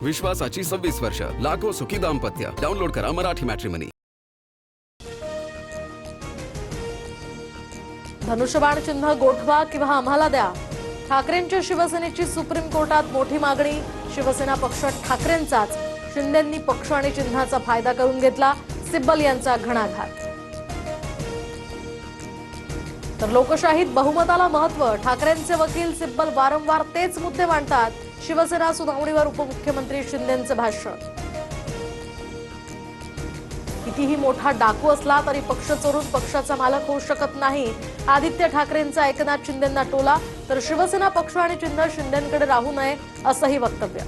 विश्वासाची 26 वर्ष, लाखो सुखी दाम्पत्य. डाउनलोड करा मराठी मॅट्रिमनी. धनुष्यबाण चिन्ह गोठवा किंवा आम्हाला द्या. ठाकरेंच्या शिवसेनेची सुप्रीम कोर्टात मोठी मागणी. शिवसेना पक्ष ठाकरेंचाच. शिंदेंनी पक्ष आणि चिन्हाचा फायदा करून घेतला. सिब्बल यांचा घणाघात. तर लोकशाहीत बहुमताला महत्व. ठाकरेंचे वकील सिब्बल वारंवार तेच मुद्दे मांडतात. शिवसेना सुनावणीवर उपमुख्यमंत्री शिंदेंचे भाष्य. कितीही मोठा डाकू असला तरी पक्ष चोरून पक्षाचा मालक होऊ शकत नाही. आदित्य ठाकरेंचा एकनाथ शिंदेंना टोला. तर शिवसेना पक्ष आणि चिन्ह शिंदेंकडे राहू नये असंही वक्तव्य.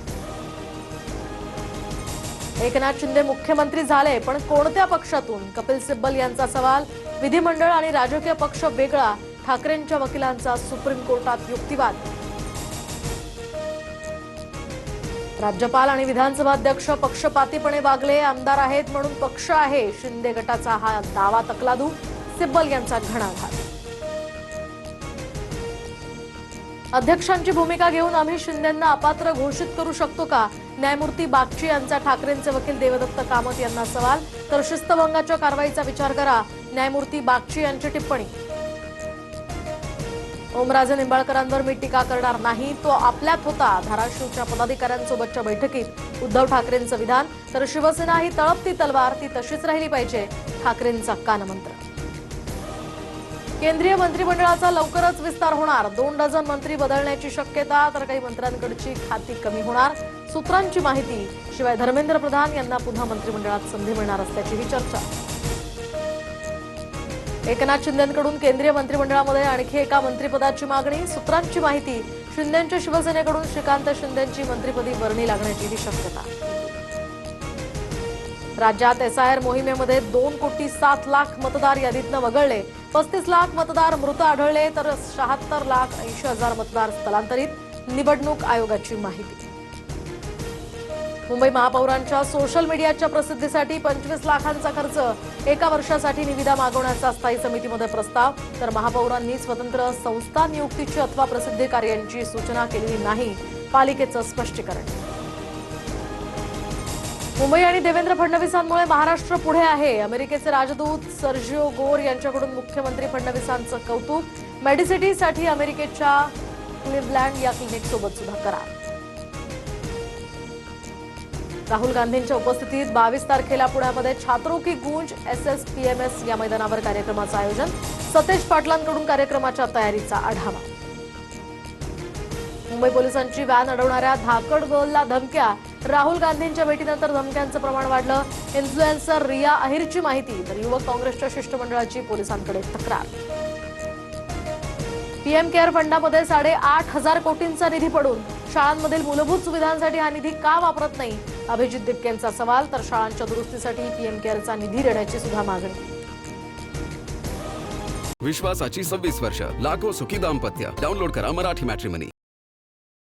एकनाथ शिंदे मुख्यमंत्री झाले पण कोणत्या पक्षातून? कपिल सिब्बल यांचा सवाल. विधिमंडळ आणि राजकीय पक्ष वेगळा. ठाकरेंच्या वकिलांचा सुप्रीम कोर्टात युक्तिवाद. राज्यपाल आणि विधानसभा अध्यक्ष पक्षपातीपणे वागले. आमदार आहेत म्हणून पक्ष आहे. शिंदे गटाचा हा दावा तकलादू. सिब्बल यांचा घणाघात. अध्यक्षांची भूमिका घेऊन आम्ही शिंदेंना अपात्र घोषित करू शकतो का? न्यायमूर्ती बागची यांचा ठाकरेंचे वकील देवदत्त कामत यांना सवाल. तर शिस्तभंगाच्या कारवाईचा विचार करा. न्यायमूर्ती बागची यांची टिप्पणी. ओमराजे निंबाळकरांवर मी टीका करणार नाही. तो आपल्यात होता. धाराशिवच्या पदाधिकाऱ्यांसोबतच्या बैठकीत उद्धव ठाकरेंचं विधान. तर शिवसेना ही तळपती तलवार, ती तशीच राहिली पाहिजे. ठाकरेंचा कानमंत्र. केंद्रीय मंत्रिमंडळाचा लवकरच विस्तार होणार. 2 डझन मंत्री बदलण्याची शक्यता. तर काही मंत्र्यांकडची खाती कमी होणार. सूत्रांची माहिती. शिवाय धर्मेंद्र प्रधान यांना पुन्हा मंत्रिमंडळात संधी मिळणार असल्याचीही चर्चा. एकनाथ शिंदेंकडून केंद्रीय मंत्रिमंडळामध्ये आणखी एका मंत्रिपदाची मागणी. सूत्रांची माहिती. शिंदेंच्या शिवसेनेकडून श्रीकांत शिंदेंची मंत्रिपदी वर्णी लागण्याचीही शक्यता. राज्यात एसआयआर मोहिमेमध्ये 2,07,00,000 मतदार यादीतनं वगळले. 35 लाख मतदार मृत आढळले. तर 76,80,000 मतदार स्थलांतरित. निवडणूक आयोगाची माहिती. मुंबई महापौरांच्या सोशल मीडियाच्या प्रसिद्धीसाठी 25 लाखांचा खर्च. एका वर्षासाठी निविदा मागवण्याचा स्थायी समितीमध्ये प्रस्ताव. तर महापौरांनी स्वतंत्र संस्था नियुक्तीची अथवा प्रसिद्धी कार्यांची सूचना केलेली नाही. पालिकेचं स्पष्टीकरण. मुंबई आणि देवेंद्र फडणवीसांमुळे महाराष्ट्र पुढे आहे. अमेरिकेचे राजदूत सर्जिओ गोर यांच्याकडून मुख्यमंत्री फडणवीसांचं कौतुक. मेडिसिटीसाठी अमेरिकेच्या क्लिव्हलँड या क्लिनिकसोबत सुद्धा करार. राहुल गांधींच्या उपस्थितीत 22 तारखेला पुण्यामध्ये छात्रों की गूंज SSPMS या मैदानावर कार्यक्रमाचं आयोजन. सतेज पाटलांकडून कार्यक्रमाच्या तयारीचा आढावा. मुंबई पोलिसांची व्हॅन अडवणाऱ्या धाकड गर्लला धमक्या. राहुल गांधींच्या भेटीनंतर धमक्यांचं प्रमाण वाढलं. इन्फ्लुएन्सर रिया अहिरची माहिती. तर युवक काँग्रेसच्या शिष्टमंडळाची पोलिसांकडे तक्रार. पीएम केअर फंडामध्ये 8,500 कोटींचा निधी पडून. शाळांमधील मूलभूत सुविधांसाठी हा निधी का वापरत नाही? अभिजित दिपकेंचा सवाल. तर शाळांच्या दुरुस्तीसाठी पीएम केअरचा निधी देण्याची सुद्धा मागणी. विश्वासाची 26 वर्ष, लाखो सुखी दाम्पत्य. डाउनलोड करा मराठी मॅट्रिमनी.